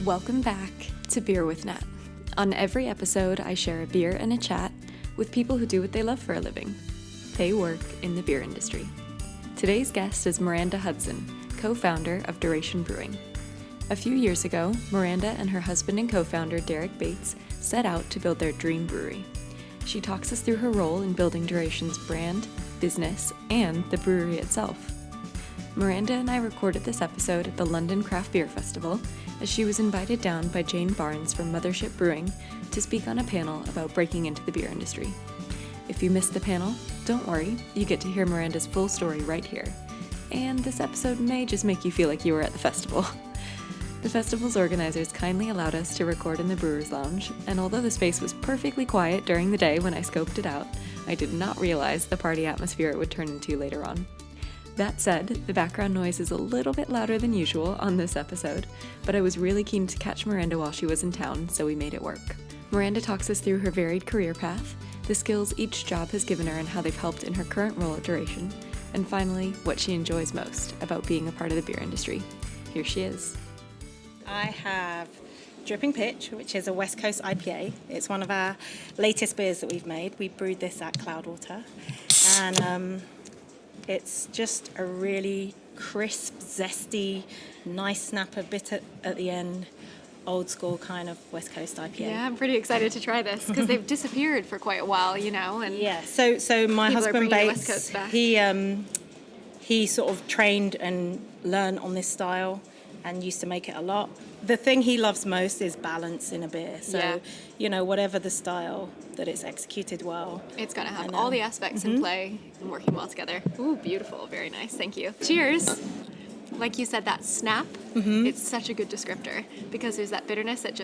Welcome back to Beer with Nat. On every episode, I share a beer and a chat with people who do what they love for a living. They work in the beer industry. Today's guest is Miranda Hudson, co-founder of Duration Brewing. A few years ago, Miranda and her husband and co-founder Derek Bates set out to build their dream brewery. She talks us through her role in building Duration's brand, business, and the brewery itself. Miranda and I recorded this episode at the London Craft Beer Festival, as she was invited down by Jane Barnes from Mothership Brewing to speak on a panel about breaking into the beer industry. If you missed the panel, don't worry, you get to hear Miranda's full story right here. And this episode may just make you feel like you were at the festival. The festival's organizers kindly allowed us to record in the Brewers Lounge, and although the space was perfectly quiet during the day when I scoped it out, I did not realize the party atmosphere it would turn into later on. That said, the background noise is a little bit louder than usual on this episode, but I was really keen to catch Miranda while she was in town, so we made it work. Miranda talks us through her varied career path, the skills each job has given her and how they've helped in her current role at Duration, and finally, what she enjoys most about being a part of the beer industry. Here she is. I have Dripping Pitch, which is a West Coast IPA. It's one of our latest beers that we've made. We brewed this at Cloudwater, and it's just a really crisp, zesty, nice snap of bitter at the end, old school kind of West Coast IPA. Yeah, I'm pretty excited to try this because they've disappeared for quite a while, you know. And yeah, so my husband Bates, he sort of trained and learned on this style and used to make it a lot. The thing he loves most is balance in a beer. So, whatever the style, that it's executed well. It's got to have all the aspects in play and working well together. Ooh, beautiful. Very nice. Thank you. Cheers. Like you said, that snap, it's such a good descriptor because there's that bitterness that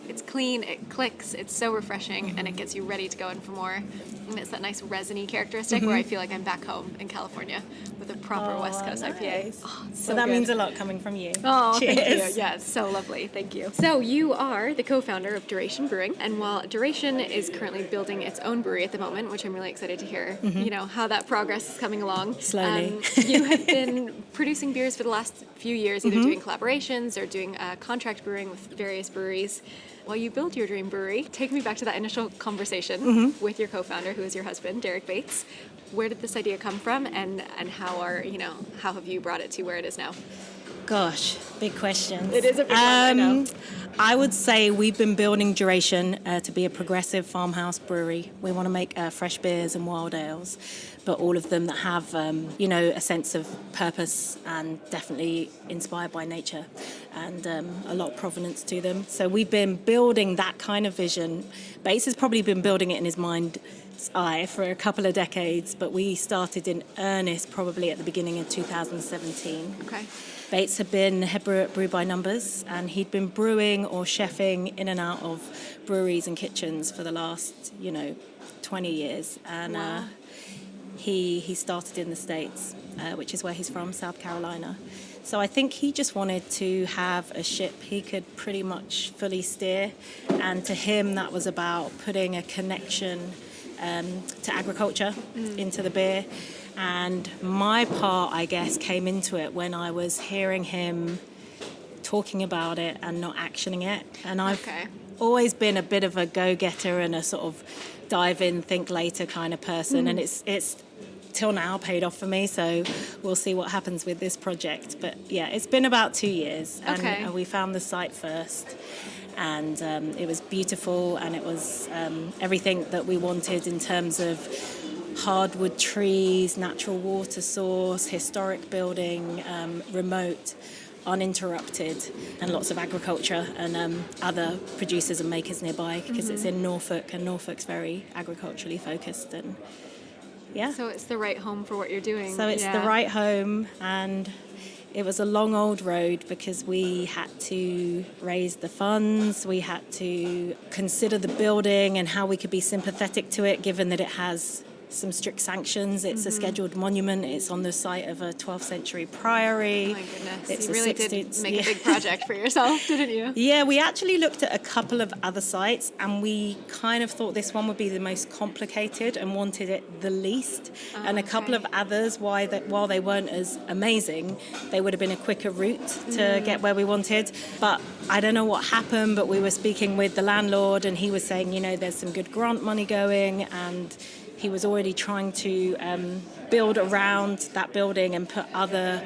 it's clean, it clicks, it's so refreshing, and it gets you ready to go in for more. And it's that nice resiny characteristic where I feel like I'm back home in California with a proper West Coast IPA. Oh, so that means a lot coming from you. Oh, cheers. Thank you. Yeah, it's so lovely. Thank you. So you are the co-founder of Duration Brewing, and while Duration is currently building its own brewery at the moment, which I'm really excited to hear, how that progress is coming along. Slowly. You have been producing beers for the last few years, either doing collaborations or doing contract brewing with various breweries. While you build your dream brewery, take me back to that initial conversation with your co-founder, who is your husband, Derek Bates. Where did this idea come from, and how have you brought it to where it is now? Gosh, big questions. It is a big one, I know. I would say we've been building Duration to be a progressive farmhouse brewery. We want to make fresh beers and wild ales, but all of them that have, a sense of purpose and definitely inspired by nature and a lot of provenance to them. So we've been building that kind of vision. Bates has probably been building it in his mind's eye for a couple of decades, but we started in earnest probably at the beginning of 2017. Okay. Bates had been head brewer at Brew by Numbers, and he'd been brewing or chefing in and out of breweries and kitchens for the last, 20 years. And wow. He started in the States, which is where he's from, South Carolina. So I think he just wanted to have a ship he could pretty much fully steer. And to him, that was about putting a connection to agriculture into the beer. And my part, I guess, came into it when I was hearing him talking about it and not actioning it. And I've always been a bit of a go-getter and a sort of dive in, think later kind of person. And it's till now paid off for me. So we'll see what happens with this project. But yeah, it's been about 2 years. And we found the site first. And it was beautiful, and it was everything that we wanted in terms of hardwood trees, natural water source, historic building, remote, uninterrupted, and lots of agriculture and other producers and makers nearby because it's in Norfolk, and Norfolk's very agriculturally focused. And yeah. So it's the right home for what you're doing. So it's the right home, and it was a long old road because we had to raise the funds, we had to consider the building and how we could be sympathetic to it given that it has some strict sanctions. It's a scheduled monument. It's on the site of a 12th century priory. Oh my goodness. It's You really did 16th make a big project for yourself, didn't you? Yeah, we actually looked at a couple of other sites, and we kind of thought this one would be the most complicated and wanted it the least. And a couple of others, while they weren't as amazing, they would have been a quicker route to get where we wanted. But I don't know what happened, but we were speaking with the landlord, and he was saying, there's some good grant money going, and he was already trying to build around that building and put other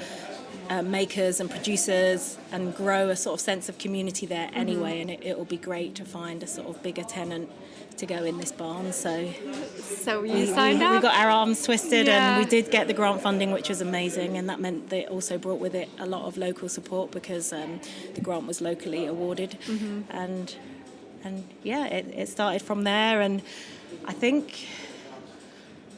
makers and producers and grow a sort of sense of community there anyway. And it will be great to find a sort of bigger tenant to go in this barn. So you signed up? We got our arms twisted, Yeah. and we did get the grant funding, which was amazing. And that meant that it also brought with it a lot of local support, because the grant was locally awarded. And yeah, it started from there. And I think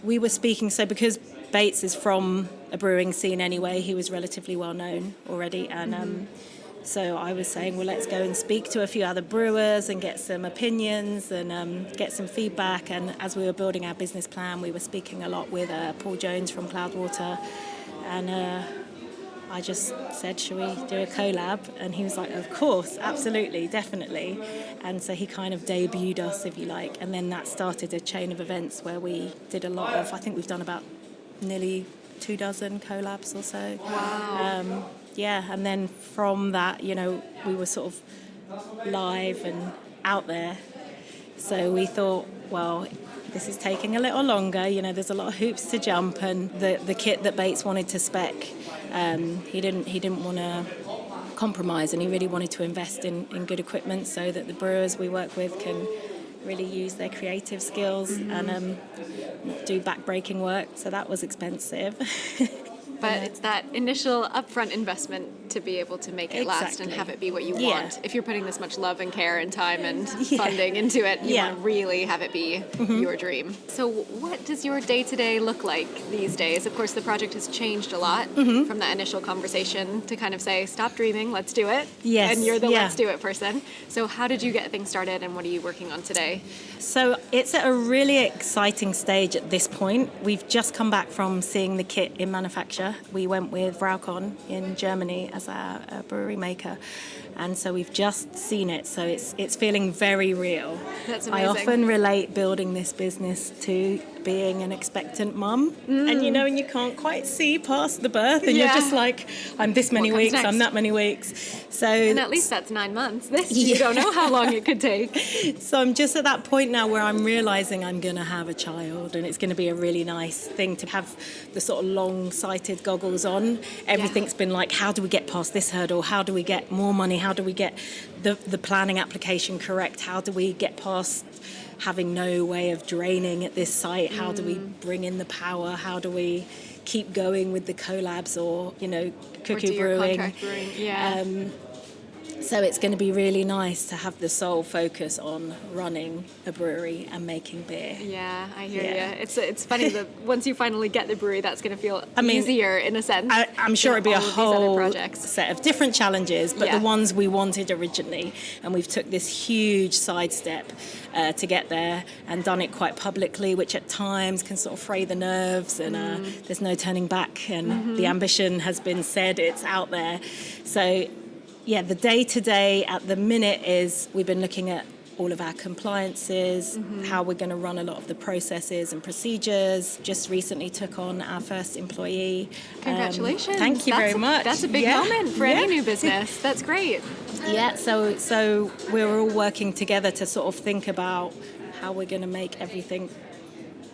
we were speaking, so because Bates is from a brewing scene anyway, he was relatively well known already, and so I was saying, well, let's go and speak to a few other brewers and get some opinions and get some feedback. And as we were building our business plan, we were speaking a lot with Paul Jones from Cloudwater, and I just said, shall we do a collab? And he was like, of course, absolutely, definitely. And so he kind of debuted us, if you like. And then that started a chain of events where we did a lot of, I think we've done about nearly 24 collabs or so. Wow. Yeah, and then from that, we were sort of live and out there. So we thought, well, this is taking a little longer. There's a lot of hoops to jump, and the kit that Bates wanted to spec, he didn't want to compromise, and he really wanted to invest in good equipment so that the brewers we work with can really use their creative skills and do back-breaking work. So that was expensive. But it's that initial upfront investment to be able to make it last and have it be what you want. If you're putting this much love and care and time and funding into it, you want to really have it be your dream. So what does your day-to-day look like these days? Of course, the project has changed a lot from that initial conversation to kind of say, stop dreaming, let's do it. Yes. And you're the let's do it person. So how did you get things started, and what are you working on today? So it's at a really exciting stage at this point. We've just come back from seeing the kit in manufacture. We went with Vraucon in Germany as our brewery maker, and so we've just seen it. So it's feeling very real. That's amazing. I often relate building this business to being an expectant mum, and and you can't quite see past the birth, and you're just like, I'm this many weeks, next? I'm that many weeks. So And at least that's 9 months. This, you don't know how long it could take. So I'm just at that point now where I'm realising I'm going to have a child, and it's going to be a really nice thing to have the sort of long-sighted goggles on. Everything's been like, how do we get past this hurdle? How do we get more money? How do we get the planning application correct? How do we get past having no way of draining at this site? How do we bring in the power? How do we keep going with the collabs or, Cuckoo Brewing? Contract brewing. Yeah. So it's going to be really nice to have the sole focus on running a brewery and making beer. Yeah, I hear you. It's funny that once you finally get the brewery, that's going to feel easier in a sense. I'm sure it'd be a whole set set of different challenges, but the ones we wanted originally. And we've took this huge sidestep to get there and done it quite publicly, which at times can sort of fray the nerves, and there's no turning back, and the ambition has been said, it's out there. So yeah, the day-to-day at the minute is we've been looking at all of our compliances, how we're going to run a lot of the processes and procedures. Just recently took on our first employee. Congratulations. Thank you very much. That's a big moment for any new business. That's great. Yeah, so we're all working together to sort of think about how we're going to make everything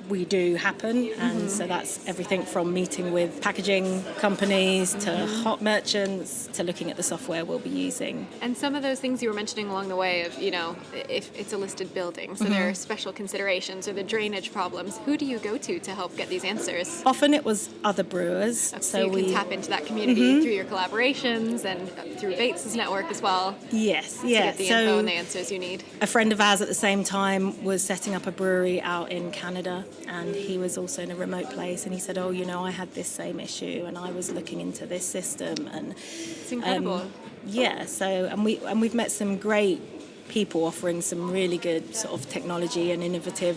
we do happen, and so that's everything from meeting with packaging companies to hot merchants to looking at the software we'll be using. And some of those things you were mentioning along the way of, if it's a listed building, so there are special considerations or the drainage problems, who do you go to help get these answers? Often it was other brewers. So you can tap into that community through your collaborations and through Bates's network as well. Yes, to get the info and the answers you need. A friend of ours at the same time was setting up a brewery out in Canada, and he was also in a remote place, and he said, I had this same issue and I was looking into this system, and it's incredible. We've met some great people offering some really good sort of technology and innovative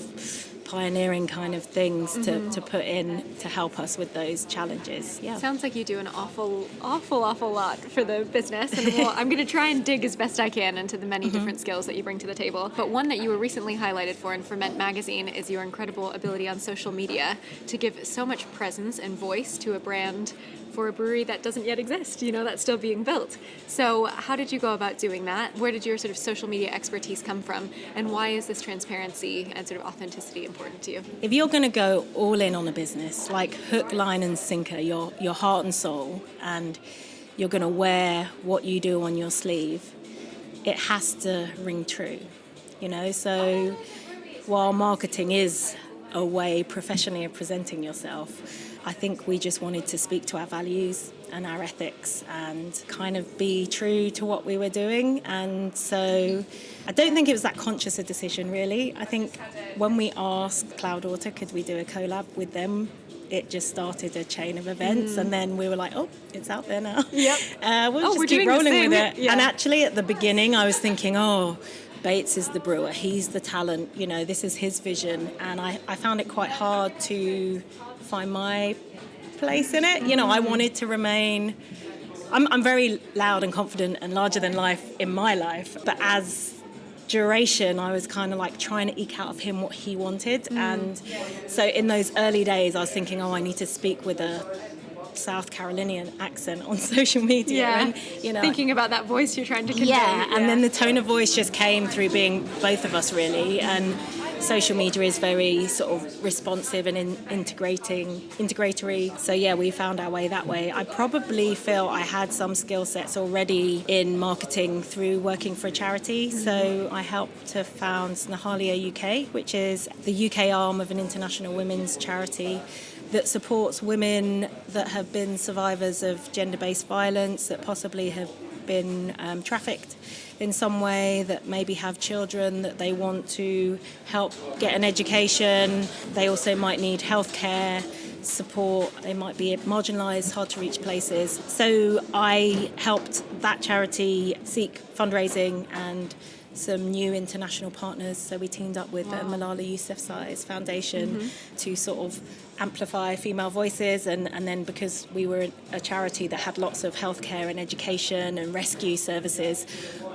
pioneering kind of things to put in to help us with those challenges. Yeah. Sounds like you do an awful lot for the business, and I'm going to try and dig as best I can into the many different skills that you bring to the table. But one that you were recently highlighted for in Ferment Magazine is your incredible ability on social media to give so much presence and voice to a brand for a brewery that doesn't yet exist, that's still being built. So how did you go about doing that? Where did your sort of social media expertise come from? And why is this transparency and sort of authenticity important to you? If you're going to go all in on a business, like hook, line and sinker, your heart and soul, and you're going to wear what you do on your sleeve, it has to ring true, So while marketing is a way professionally of presenting yourself, I think we just wanted to speak to our values and our ethics and kind of be true to what we were doing. And so I don't think it was that conscious a decision, really. I think when we asked Cloudwater, could we do a collab with them, it just started a chain of events. And then we were like, oh, it's out there now. Yep. We'll just keep rolling with it. Yeah. And actually at the beginning I was thinking, Bates is the brewer, he's the talent, this is his vision. And I found it quite hard to find my place in it. I wanted to remain, I'm very loud and confident and larger than life in my life, but as Duration, I was kind of like trying to eke out of him what he wanted. And so in those early days I was thinking, I need to speak with a South Carolinian accent on social media. Yeah. And, thinking about that voice you're trying to convey. Yeah, and then the tone of voice just came through being both of us, really. And social media is very sort of responsive and integratory. So yeah, we found our way that way. I probably feel I had some skill sets already in marketing through working for a charity. So I helped to found Snahalia UK, which is the UK arm of an international women's charity that supports women that have been survivors of gender-based violence, that possibly have been trafficked in some way, that maybe have children that they want to help get an education. They also might need healthcare support. They might be marginalised, hard to reach places. So I helped that charity seek fundraising and some new international partners. So we teamed up with Malala Yousafzai's foundation to sort of amplify female voices, and then because we were a charity that had lots of healthcare and education and rescue services,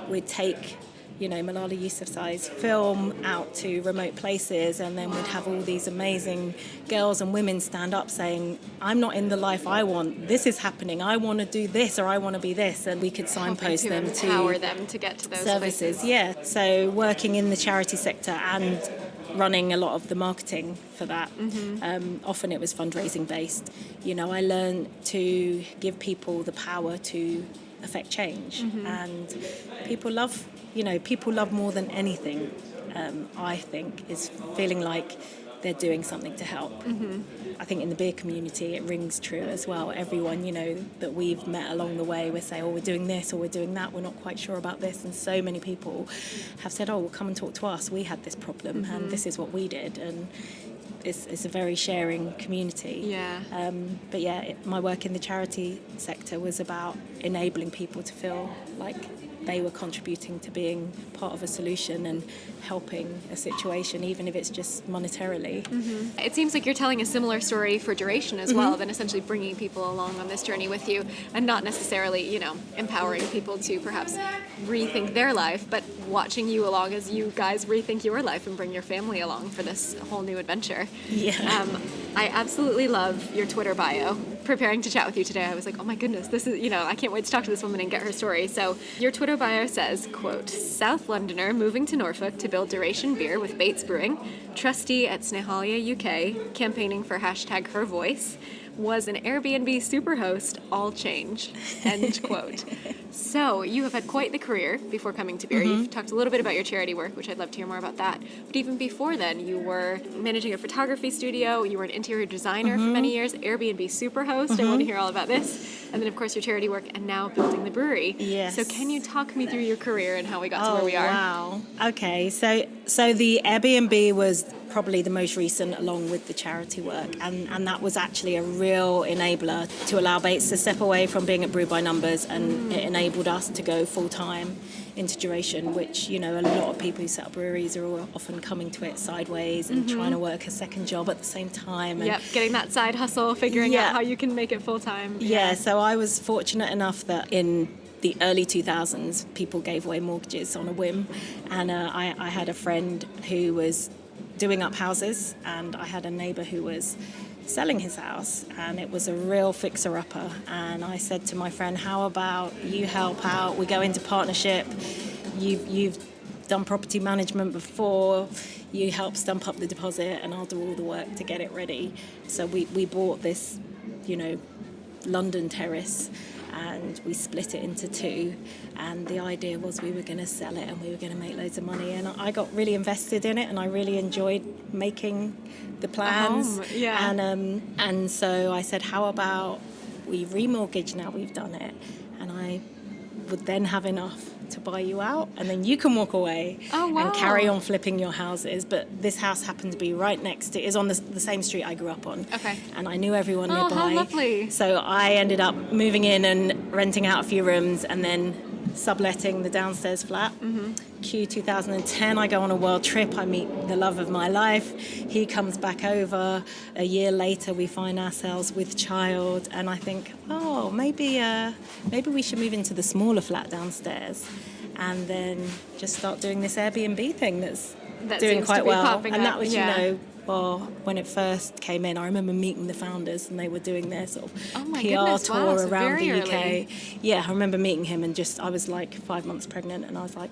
we'd take Malala Yousafzai's film out to remote places, and then we'd have all these amazing girls and women stand up saying, I'm not in the life I want, this is happening, I want to do this or I want to be this, and we could signpost them to empower them to get to those services. places. Yeah, so working in the charity sector and running a lot of the marketing for that. Often it was fundraising based. I learned to give people the power to affect change, and people love more than anything, I think, is feeling like they're doing something to help. I think in the beer community it rings true as well. Everyone, that we've met along the way, we say, we're doing this or we're doing that, we're not quite sure about this, and so many people have said, well, come and talk to us, we had this problem and this is what we did, and it's a very sharing community. Yeah. But yeah, my work in the charity sector was about enabling people to feel like they were contributing to being part of a solution and helping a situation, even if it's just monetarily. It seems like you're telling a similar story for Duration as well, than essentially bringing people along on this journey with you, and not necessarily, empowering people to perhaps rethink their life, but watching you along as you guys rethink your life and bring your family along for this whole new adventure. Yeah. I absolutely love your Twitter bio. Preparing to chat with you today, I was like, oh my goodness, this is, I can't wait to talk to this woman and get her story. So your Twitter bio says, quote, South Londoner moving to Norfolk to build Duration beer with Bates Brewing, trustee at Snahalia UK, campaigning for #her voice, was an Airbnb superhost, all change, end quote. So you have had quite the career before coming to beer. You've talked a little bit about your charity work, which I'd love to hear more about that. But even before then, you were managing a photography studio, you were an interior designer for many years, Airbnb superhost, I want to hear all about this. And then, of course, your charity work, and now building the brewery. Yes. So can you talk me through your career and how we got to where we are? Wow. Okay, so the Airbnb was probably the most recent, along with the charity work, and that was actually a real enabler to allow Bates to step away from being at Brew by Numbers, and it enabled us to go full-time into Duration, which, you know, a lot of people who set up breweries are often coming to it sideways and trying to work a second job at the same time. And Getting that side hustle, figuring out how you can make it full time. Yeah, so I was fortunate enough that in the early 2000s, people gave away mortgages on a whim, and I had a friend who was doing up houses, and I had a neighbour who was selling his house, and it was a real fixer-upper. And I said to my friend, how about you help out? We go into partnership. You've done property management before. You help stump up the deposit, and I'll do all the work to get it ready. So we bought this, you know, London terrace, and we split it into two, and the idea was we were going to sell it and we were going to make loads of money, and I got really invested in it, and I really enjoyed making the plans. And so I said, how about we remortgage now we've done it, and I would then have enough to buy you out, and then you can walk away and carry on flipping your houses. But this house happened to be right next to, is on the same street I grew up on. And I knew everyone nearby. How lovely. So I ended up moving in and renting out a few rooms, and then subletting the downstairs flat. Q 2010, I go on a world trip. I meet the love of my life. He comes back over. A year later, we find ourselves with child, and I think, oh, maybe we should move into the smaller flat downstairs, and then just start doing this Airbnb thing that's doing quite well. And that was, you know, well, when it first came in, I remember meeting the founders, and they were doing their sort of PR tour around the UK. Early. Yeah, I remember meeting him, and I was like 5 months pregnant, and I was like,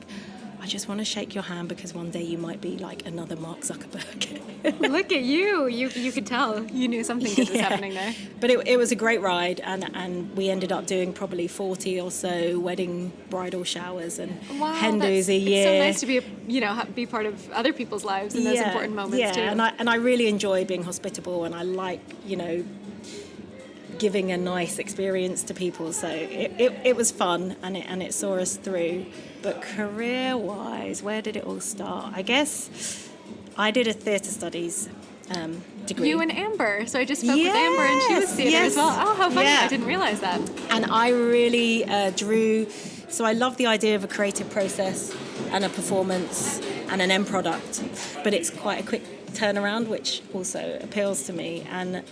I just want to shake your hand because one day you might be like another Mark Zuckerberg. Look at you. You could tell. You knew something good was happening there. But it was a great ride, and we ended up doing probably 40 or so wedding bridal showers and hen do's a year. It's so nice to be part of other people's lives in those important moments too. And I really enjoy being hospitable, and I like, you know, giving a nice experience to people. So it was fun, and it saw us through. But career-wise, where did it all start? I guess I did a theatre studies degree. You and Amber. So I just spoke with Amber, and she was theatre as well. Oh, how funny. Yeah. I didn't realize that. And I really drew. So I love the idea of a creative process and a performance and an end product. But it's quite a quick turnaround, which also appeals to me. And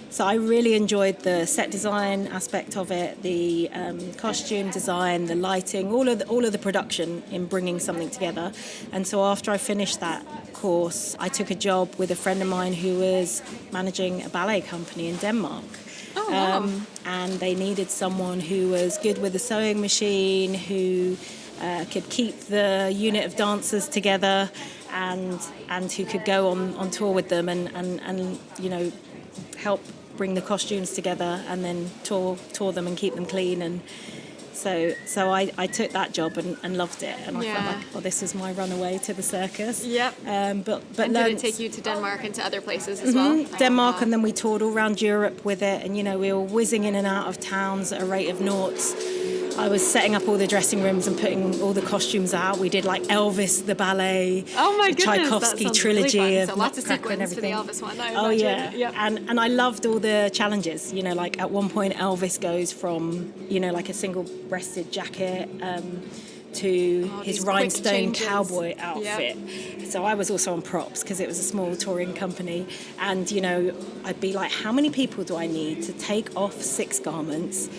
so I really enjoyed the set design aspect of it, the costume design, the lighting, all of the production in bringing something together. And so after I finished that course, I took a job with a friend of mine who was managing a ballet company in Denmark. Oh, wow. And they needed someone who was good with a sewing machine, who could keep the unit of dancers together, and who could go on tour with them and you know, help bring the costumes together and then tour them and keep them clean. And so I took that job and loved it, and I felt like, well, this is my runaway to the circus. Yep. But and did it take you to Denmark and to other places as well? Denmark, and then we toured all around Europe with it, and you know, we were whizzing in and out of towns at a rate of noughts. I was setting up all the dressing rooms and putting all the costumes out. We did like Elvis the ballet, the Tchaikovsky trilogy really of so lots of Nutcracker and sequins for the everything. Elvis one. I Oh imagine. yeah, and I loved all the challenges. You know, like at one point Elvis goes from, you know, like a single-breasted jacket to his rhinestone cowboy outfit. Yep. So I was also on props because it was a small touring company, and you know, I'd be like, how many people do I need to take off 6 garments,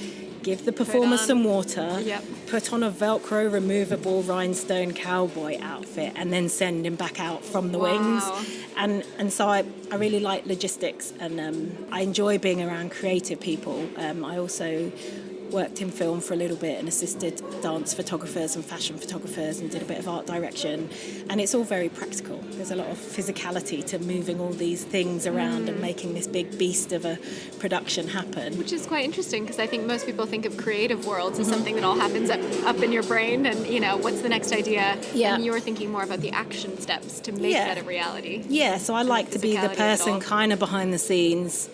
give the performer some water, put on a Velcro removable rhinestone cowboy outfit, and then send him back out from the wings. And so I really like logistics, and I enjoy being around creative people. I also worked in film for a little bit and assisted dance photographers and fashion photographers and did a bit of art direction, and it's all very practical. There's a lot of physicality to moving all these things around and making this big beast of a production happen. Which is quite interesting, because I think most people think of creative worlds as something that all happens up in your brain, and you know, what's the next idea? And you're thinking more about the action steps to make that a reality. Yeah, so I like to be the person kind of behind the scenes.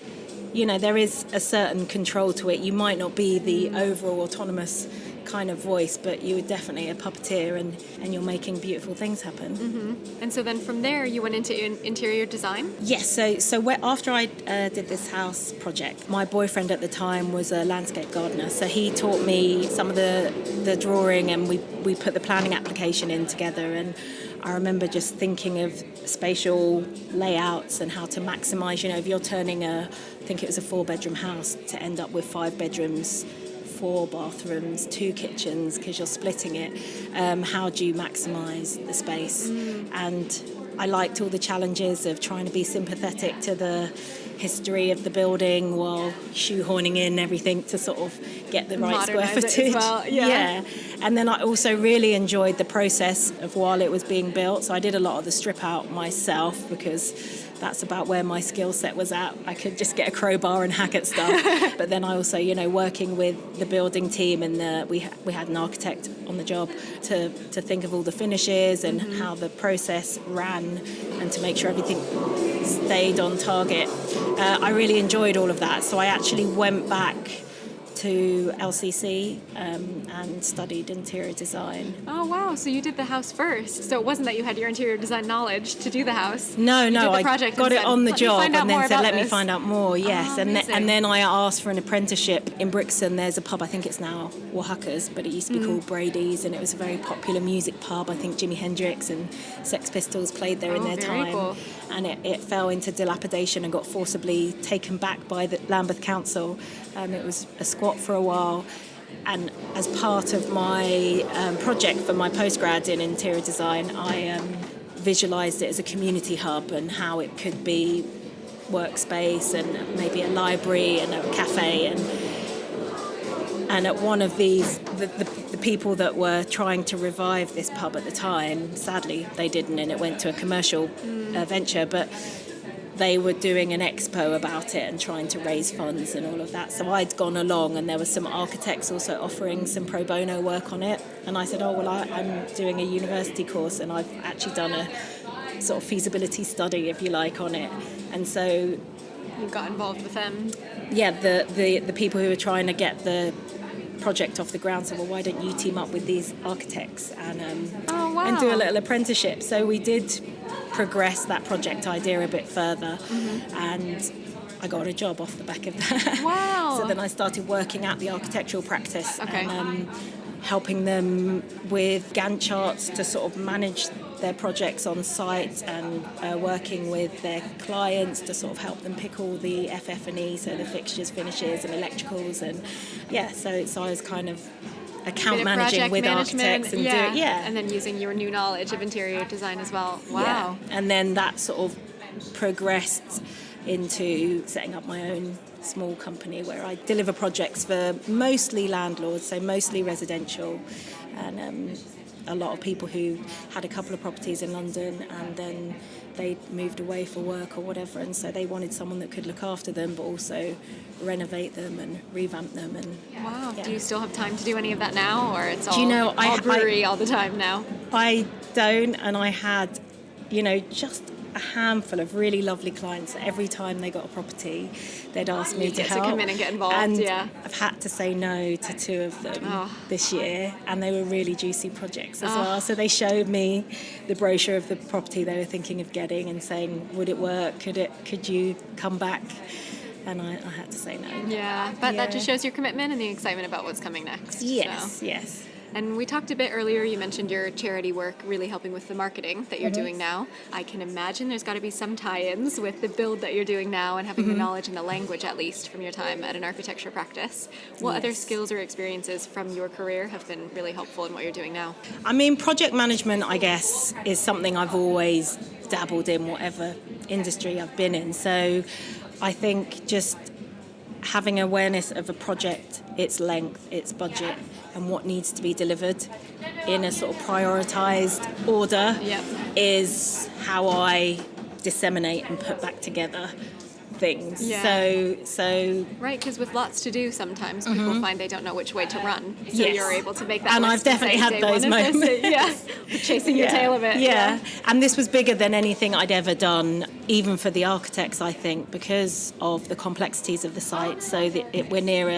You know, there is a certain control to it. You might not be the overall autonomous kind of voice, but you were definitely a puppeteer, and you're making beautiful things happen. And so then from there, you went into interior design? Yes, so after I did this house project, my boyfriend at the time was a landscape gardener, so he taught me some of the drawing, and we put the planning application in together. And I remember just thinking of spatial layouts and how to maximise, if you're turning I think it was a 4-bedroom house, to end up with 5 bedrooms, 4 bathrooms, 2 kitchens, because you're splitting it. How do you maximise the space? And I liked all the challenges of trying to be sympathetic to the history of the building while shoehorning in everything to sort of get the right square footage. As well. Yeah. And then I also really enjoyed the process of while it was being built. So I did a lot of the strip out myself, because that's about where my skill set was at. I could just get a crowbar and hack at stuff. But then I also, working with the building team, and we had an architect on the job to think of all the finishes and how the process ran, and to make sure everything stayed on target. I really enjoyed all of that. So I actually went back to LCC and studied interior design. Oh, wow. So you did the house first. So it wasn't that you had your interior design knowledge to do the house. No, I got it on the job and then said, let me find out more. Yes, amazing. and then I asked for an apprenticeship in Brixton. There's a pub, I think it's now Oaxaca's, but it used to be called Brady's, and it was a very popular music pub. I think Jimi Hendrix and Sex Pistols played there in their time. Cool. And it fell into dilapidation and got forcibly taken back by the Lambeth Council. It was a squat for a while. And as part of my project for my postgrad in interior design, I visualised it as a community hub and how it could be workspace and maybe a library and a cafe. And at one of these, the people that were trying to revive this pub at the time, sadly they didn't, and it went to a commercial venture, but they were doing an expo about it and trying to raise funds and all of that. So I'd gone along, and there were some architects also offering some pro bono work on it. And I said, I'm doing a university course, and I've actually done a sort of feasibility study, if you like, on it. And so you got involved with them. Yeah, the people who were trying to get the project off the ground said, well, why don't you team up with these architects and do a little apprenticeship? So we did progress that project idea a bit further, and I got a job off the back of that. Wow. So then I started working at the architectural practice, okay. and helping them with Gantt charts to sort of manage their projects on site, and working with their clients to sort of help them pick all the FF&E, so the fixtures, finishes and electricals, and so I was kind of account managing with architects and and then using your new knowledge of interior design as well. Wow. Yeah. And then that sort of progressed into setting up my own small company where I deliver projects for mostly landlords, so mostly residential, and a lot of people who had a couple of properties in London and then they moved away for work or whatever, and so they wanted someone that could look after them but also renovate them and revamp them. And wow. Yeah. Do you still have time to do any of that now, or it's all, brewery all the time now? I don't, and I had, just a handful of really lovely clients. Every time they got a property, they'd ask me to help. To come in and get involved, and yeah. I've had to say no to 2 of them this year, and they were really juicy projects as well. So they showed me the brochure of the property they were thinking of getting and saying, would it work? Could you come back? And I had to say no. Yeah, but that just shows your commitment and the excitement about what's coming next. Yes. And we talked a bit earlier, you mentioned your charity work really helping with the marketing that you're doing now. I can imagine there's got to be some tie-ins with the build that you're doing now and having the knowledge and the language, at least, from your time at an architecture practice. What other skills or experiences from your career have been really helpful in what you're doing now? I mean, project management, I guess, is something I've always dabbled in, whatever industry I've been in. So I think just having awareness of a project, its length, its budget, and what needs to be delivered in a sort of prioritised order is how I disseminate and put back together things. Yeah. So right, because with lots to do, sometimes people find they don't know which way to run. So you're able to make that. And I've definitely had those moments. Chasing your tail a bit. Yeah, and this was bigger than anything I'd ever done, even for the architects, I think, because of the complexities of the site. So we're near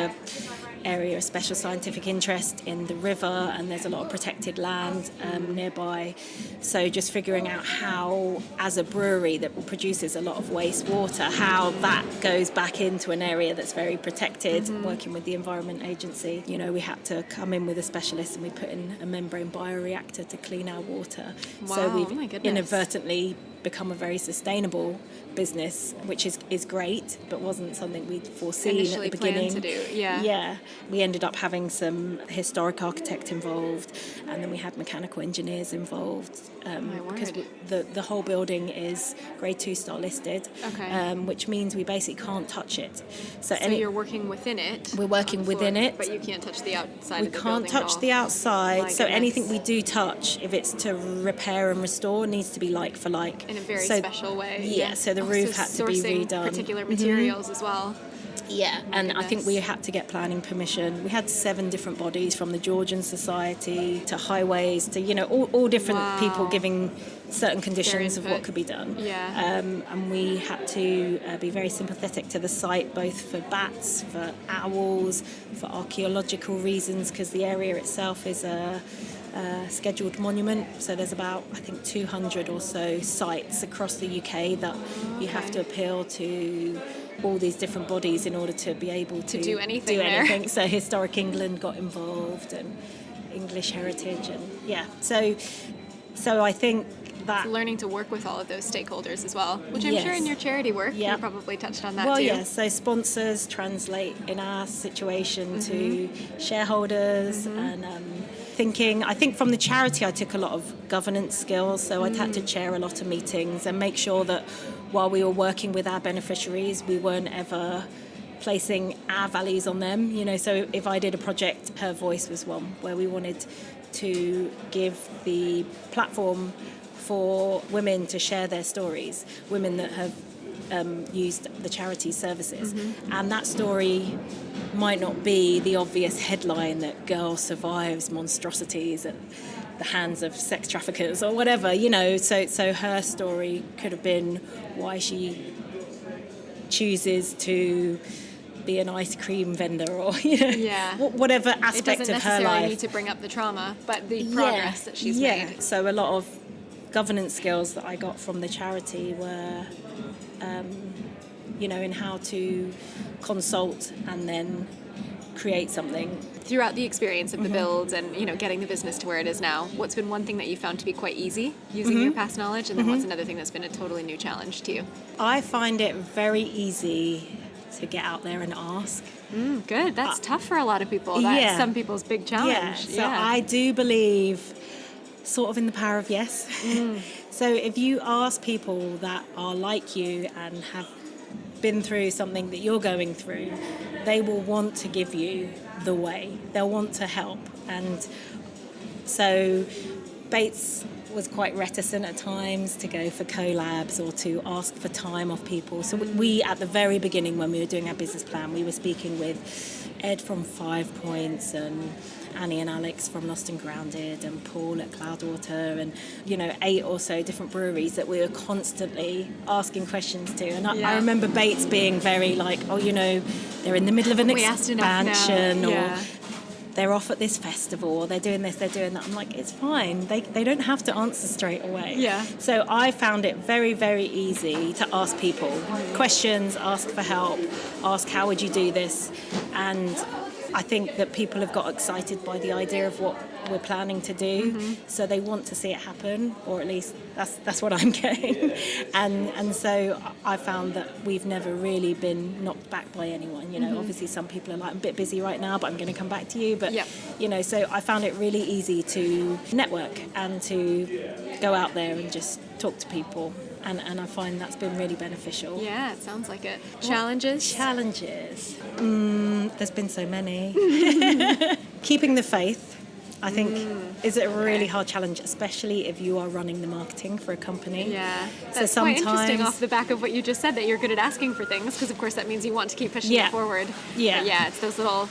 area of special scientific interest in the river, and there's a lot of protected land nearby. So just figuring out how, as a brewery that produces a lot of wastewater, how that goes back into an area that's very protected, working with the Environment Agency. You know, we had to come in with a specialist and we put in a membrane bioreactor to clean our water. Wow, so we've my goodness. inadvertently become a very sustainable business, which is great, but wasn't something we'd foreseen Initially at the beginning. planned to do, yeah. Yeah. We ended up having some historic architect involved, and then we had mechanical engineers involved. Because the whole building is Grade 2 star listed, which means we basically can't touch it. So you're working within it. We're working on the within floor, it. but you can't touch the outside We of the can't building at touch all. the outside. My So goodness. anything we do touch, if it's to repair and restore, needs to be like for like. In a very special way. Yeah, so the roof had to be sourcing redone. particular materials as well. Yeah, and I think goodness. we had to get planning permission. We had 7 different bodies, from the Georgian Society to highways to, you know, all different people giving certain conditions of what could be done. Yeah. And we had to be very sympathetic to the site, both for bats, for owls, for archaeological reasons, because the area itself is a scheduled monument. So there's about, I think, 200 or so sites across the UK that you have to appeal to all these different bodies in order to be able to do anything there. So Historic England got involved, and English Heritage, and so I think that Learning to work with all of those stakeholders as well, which I'm Yes. sure in your charity work you Yeah. probably touched on that well, too. yeah, so sponsors translate in our situation to shareholders, and I think from the charity I took a lot of governance skills, so I had to chair a lot of meetings and make sure that while we were working with our beneficiaries, we weren't ever placing our values on them, you know. So if I did a project, Her Voice was one where we wanted to give the platform for women to share their stories, women that have used the charity services. And that story might not be the obvious headline that girl survives monstrosities at the hands of sex traffickers or whatever, you know. So her story could have been why she chooses to be an ice cream vendor, or, you know, whatever aspect of her life. It doesn't necessarily need to bring up the trauma, but the progress that she's made. So a lot of governance skills that I got from the charity were, you know, in how to consult and then create something. Throughout the experience of the build and, you know, getting the business to where it is now, what's been one thing that you found to be quite easy using your past knowledge, and then what's another thing that's been a totally new challenge to you? I find it very easy to get out there and ask. Good. That's tough for a lot of people. That's some people's big challenge. Yeah. So I do believe sort of in the power of yes. So if you ask people that are like you and have been through something that you're going through, they will want to give you the way. They'll want to help. And so Bates was quite reticent at times to go for collabs or to ask for time off people. So we, at the very beginning, when we were doing our business plan, we were speaking with Ed from 5 Points and Annie and Alex from Lost and Grounded and Paul at Cloudwater, and, you know, 8 or so different breweries that we were constantly asking questions to. And I remember Bates being very like, oh, you know, they're in the middle of an expansion, or they're off at this festival, or they're doing this, they're doing that. I'm like, it's fine. They don't have to answer straight away. Yeah. So I found it very, very easy to ask people questions, ask for help, ask how would you do this, and I think that people have got excited by the idea of what we're planning to do, so they want to see it happen, or at least that's what I'm getting. And so I found that we've never really been knocked back by anyone. You know, obviously some people are like, I'm a bit busy right now, but I'm going to come back to you. But you know, so I found it really easy to network and to go out there and just talk to people. And I find that's been really beneficial. Yeah, it sounds like it. Challenges? Challenges. There's been so many. Keeping the faith, I think, is a really hard challenge, especially if you are running the marketing for a company. Yeah, so that's quite interesting off the back of what you just said, that you're good at asking for things, because of course that means you want to keep pushing it forward. Yeah. But yeah, it's those little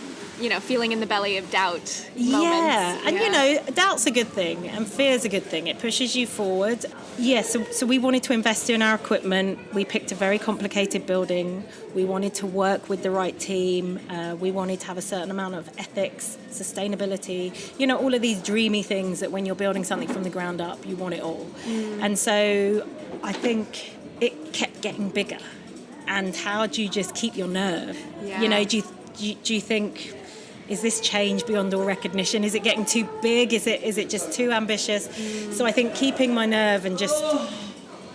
feeling in the belly of doubt moments. Yeah, and doubt's a good thing, and fear's a good thing. It pushes you forward. Yeah, so we wanted to invest in our equipment. We picked a very complicated building. We wanted to work with the right team. We wanted to have a certain amount of ethics, sustainability, all of these dreamy things that when you're building something from the ground up, you want it all. And so I think it kept getting bigger. And how do you just keep your nerve? Yeah. Do you think, is this change beyond all recognition? Is it getting too big? Is it just too ambitious? So I think keeping my nerve and just,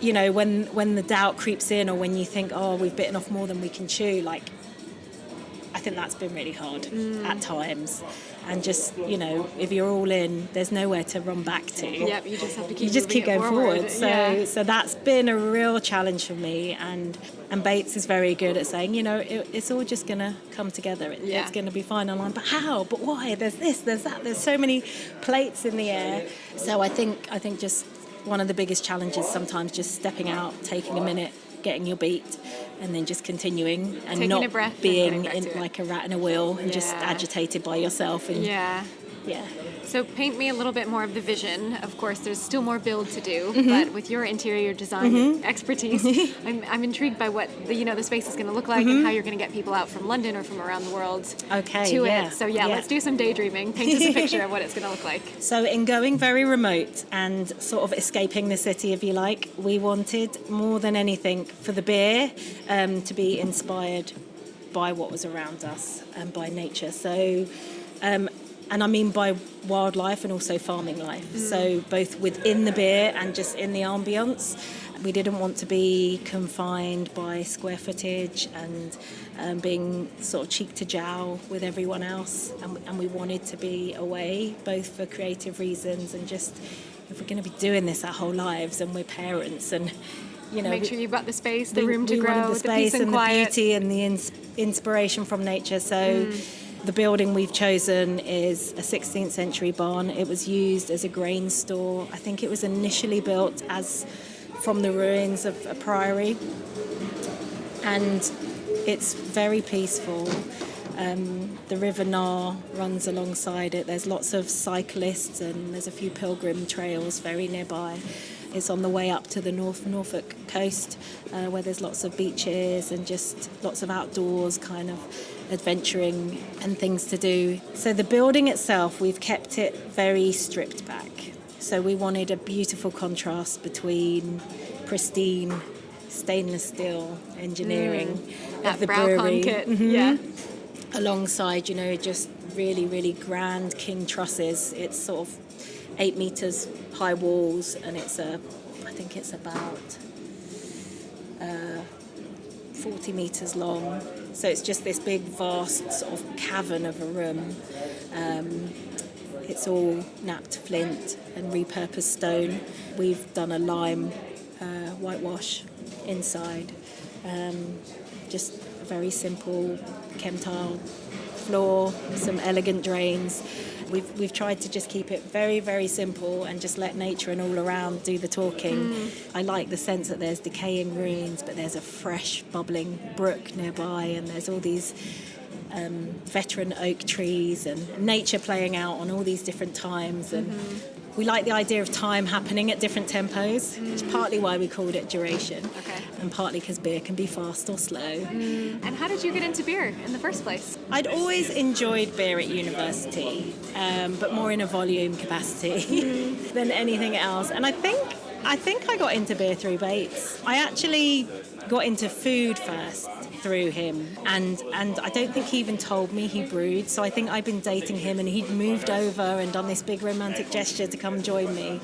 when the doubt creeps in, or when you think, oh, we've bitten off more than we can chew, I think that's been really hard at times. And just, if you're all in, there's nowhere to run back to. Yep, you just have to keep You just keep going forward. Yeah. So that's been a real challenge for me. And Bates is very good at saying, it's all just going to come together. It's going to be fine. I'm like, but how? But why? There's this, there's that. There's so many plates in the air. So I think just one of the biggest challenges sometimes just stepping out, taking a minute, getting your beat, and then just continuing and taking not a breath being like a rat in a wheel and just Yeah. agitated by yourself. And Yeah. yeah. So paint me a little bit more of the vision. Of course, there's still more build to do, but with your interior design expertise, I'm intrigued by what the space is going to look like and how you're going to get people out from London or from around the world to it. So let's do some daydreaming. Paint us a picture of what it's going to look like. So in going very remote and sort of escaping the city, if you like, we wanted more than anything for the beer to be inspired by what was around us and by nature. So and I mean by wildlife and also farming life. So both within the beer and just in the ambience. We didn't want to be confined by square footage and being sort of cheek to jowl with everyone else. And we wanted to be away, both for creative reasons and just if we're going to be doing this our whole lives and we're parents and make sure you've got the space, the room to grow, the space peace and the quiet. beauty and the inspiration from nature. So the building we've chosen is a 16th century barn. It was used as a grain store. I think it was initially built as from the ruins of a priory. And it's very peaceful. The River Nar runs alongside it. There's lots of cyclists and there's a few pilgrim trails very nearby. It's on the way up to the Norfolk coast where there's lots of beaches and just lots of outdoors kind of adventuring and things to do. So the building itself, we've kept it very stripped back. So we wanted a beautiful contrast between pristine stainless steel engineering of the brewery. Kit. Yeah. Alongside, just really, really grand king trusses. It's sort of 8 meters high walls, and I think it's about 40 meters long. So it's just this big, vast sort of cavern of a room. It's all napped flint and repurposed stone. We've done a lime whitewash inside. Just a very simple chem tile floor, some elegant drains. We've tried to just keep it very, very simple and just let nature and all around do the talking. I like the sense that there's decaying ruins, but there's a fresh, bubbling brook nearby, and there's all these veteran oak trees and nature playing out on all these different times. And we like the idea of time happening at different tempos, which is partly why we called it Duration, and partly because beer can be fast or slow. And how did you get into beer in the first place? I'd always enjoyed beer at university, but more in a volume capacity than anything else. And I think I got into beer through Bates. I actually got into food first through him, and I don't think he even told me he brewed, so I think I'd been dating him and he'd moved over and done this big romantic gesture to come join me.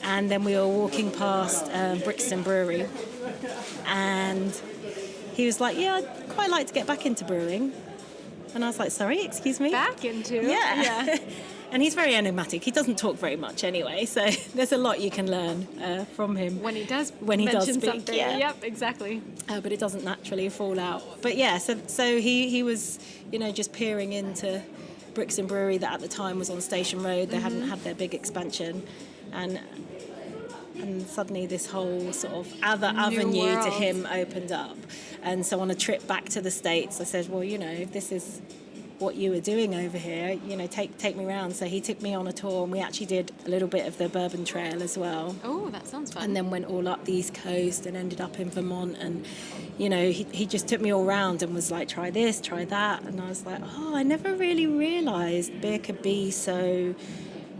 And then we were walking past Brixton Brewery, and he was like, yeah, I'd quite like to get back into brewing. And I was like, sorry, excuse me? Back into? Yeah. And he's very enigmatic. He doesn't talk very much anyway, so there's a lot you can learn from him. When he does speak, something. yeah. Yep, exactly. But it doesn't naturally fall out. But yeah, so he was, just peering into Brixton Brewery that at the time was on Station Road. They hadn't had their big expansion. And suddenly this whole sort of other avenue world to him opened up. And so on a trip back to the States, I said, well, if this is what you were doing over here, take me around. So he took me on a tour, and we actually did a little bit of the Bourbon Trail as well. Oh, that sounds fun. And then went all up the East Coast and ended up in Vermont. And, he just took me all around and was like, try this, try that. And I was like, I never really realised beer could be so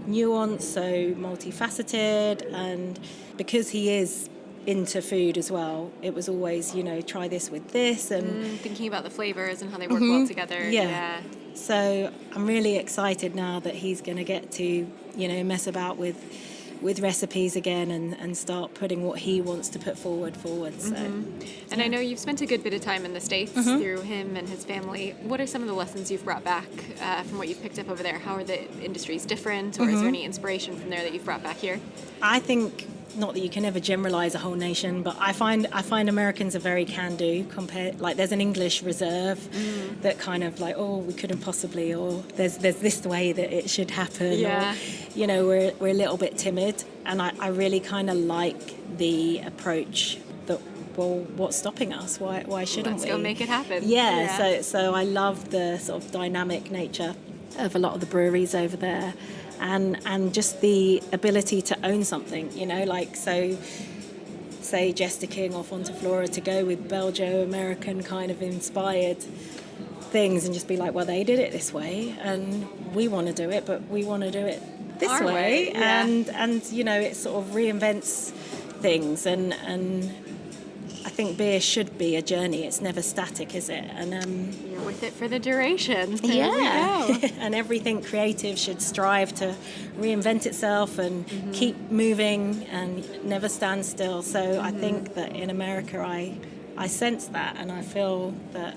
nuanced, so multifaceted. And because he is into food as well, it was always, try this with this, and thinking about the flavors and how they work well together. Yeah. So I'm really excited now that he's going to get to, mess about with recipes again and start putting what he wants to put forward. So, And I know you've spent a good bit of time in the States through him and his family. What are some of the lessons you've brought back from what you've picked up over there? How are the industries different, or is there any inspiration from there that you've brought back here? I think, not that you can ever generalize a whole nation, but I find Americans are very can-do compared. Like, there's an English reserve that kind of like, we couldn't possibly, or there's this way that it should happen. Yeah. Or, we're a little bit timid, and I really kind of like the approach that, well, what's stopping us? Why shouldn't we? Let's go make it happen. Yeah. So I love the sort of dynamic nature of a lot of the breweries over there. And just the ability to own something, so say Jester King off onto Flora to go with Belgio-American kind of inspired things and just be like, well, they did it this way and we want to do it, but we want to do it this Our way. Yeah. And it sort of reinvents things, and I think beer should be a journey. It's never static, is it? And you're with it for the duration. There we go. And everything creative should strive to reinvent itself and keep moving and never stand still. So I think that in America, I sense that, and I feel that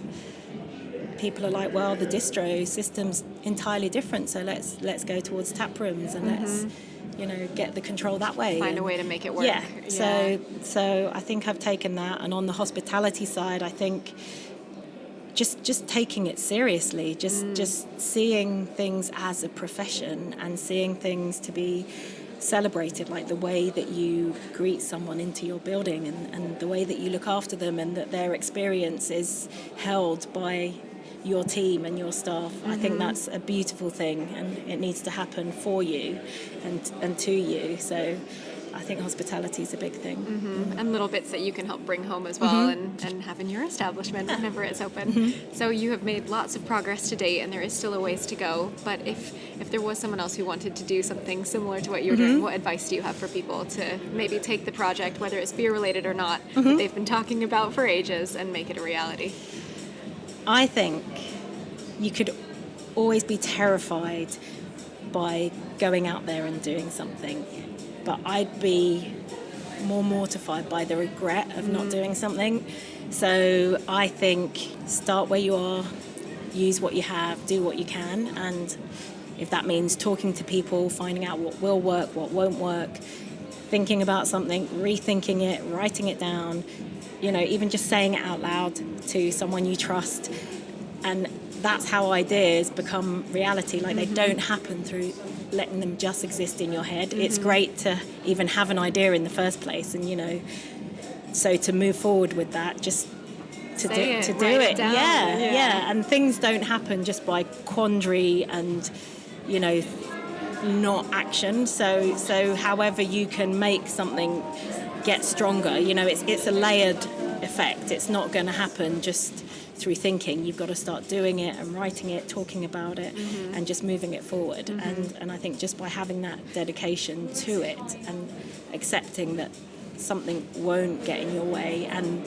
people are like, well, the distro system's entirely different, so let's go towards tap rooms and let's get the control that way. Find a way to make it work. Yeah. So I think I've taken that, and on the hospitality side, I think just taking it seriously, just seeing things as a profession and seeing things to be celebrated, like the way that you greet someone into your building and the way that you look after them, and that their experience is held by your team and your staff. I think that's a beautiful thing, and it needs to happen for you and to you. So I think hospitality is a big thing. And little bits that you can help bring home as well and have in your establishment whenever it's open. So you have made lots of progress to date, and there is still a ways to go. But if there was someone else who wanted to do something similar to what you're doing, what advice do you have for people to maybe take the project, whether it's beer related or not, that they've been talking about for ages, and make it a reality? I think you could always be terrified by going out there and doing something, but I'd be more mortified by the regret of not doing something. So I think start where you are, use what you have, do what you can, and if that means talking to people, finding out what will work, what won't work, thinking about something, rethinking it, writing it down, even just saying it out loud to someone you trust. And that's how ideas become reality. Like, they don't happen through letting them just exist in your head. It's great to even have an idea in the first place, and so to move forward with that, just to do it. Yeah. And things don't happen just by quandary and not action. So however you can make something get stronger, it's a layered effect. It's not going to happen just through thinking. You've got to start doing it and writing it, talking about it, and just moving it forward. And I think just by having that dedication to it and accepting that something won't get in your way, and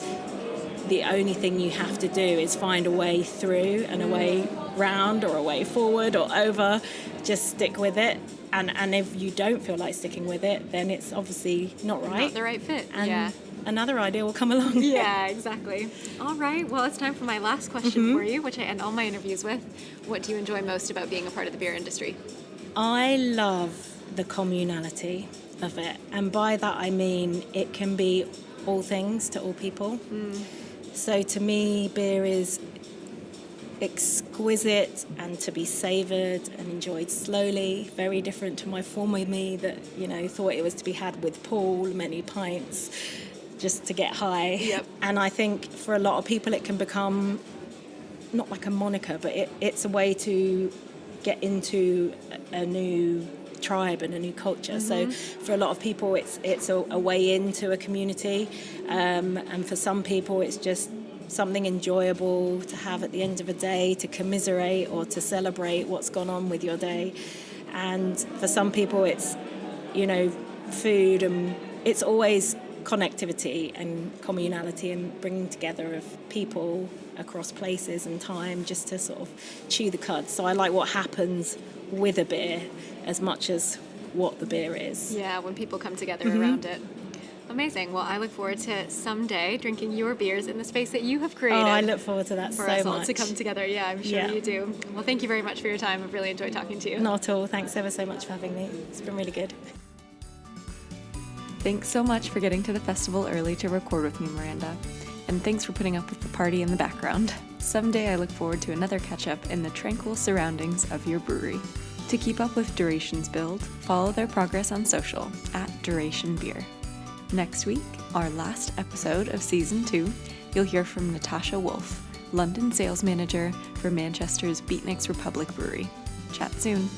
the only thing you have to do is find a way through and a way round or a way forward or over, just stick with it. And if you don't feel like sticking with it, then it's obviously not right. Not the right fit. And another idea will come along. Yeah, exactly. All right. Well, it's time for my last question for you, which I end all my interviews with. What do you enjoy most about being a part of the beer industry? I love the communality of it. And by that I mean it can be all things to all people. So to me, beer is exquisite and to be savoured and enjoyed slowly, very different to my former me that thought it was to be had with Paul, many pints just to get high. And I think for a lot of people it can become not like a moniker, but it's a way to get into a new tribe and a new culture. So for a lot of people, it's a way into a community, and for some people, it's just something enjoyable to have at the end of a day, to commiserate or to celebrate what's gone on with your day. And for some people, it's, you know, food, and it's always connectivity and communality and bringing together of people across places and time, just to sort of chew the cud. So I like what happens with a beer as much as what the beer is. Yeah, when people come together around it. Amazing. Well, I look forward to someday drinking your beers in the space that you have created. Oh, I look forward to that for so us all much. to come together. Yeah, I'm sure you do. Well, thank you very much for your time. I've really enjoyed talking to you. Not at all. Thanks ever so much for having me. It's been really good. Thanks so much for getting to the festival early to record with me, Miranda. And thanks for putting up with the party in the background. Someday I look forward to another catch-up in the tranquil surroundings of your brewery. To keep up with Duration's build, follow their progress on social at Duration Beer. Next week, our last episode of Season 2, you'll hear from Natasha Wolf, London sales manager for Manchester's Beatniks Republic Brewery. Chat soon.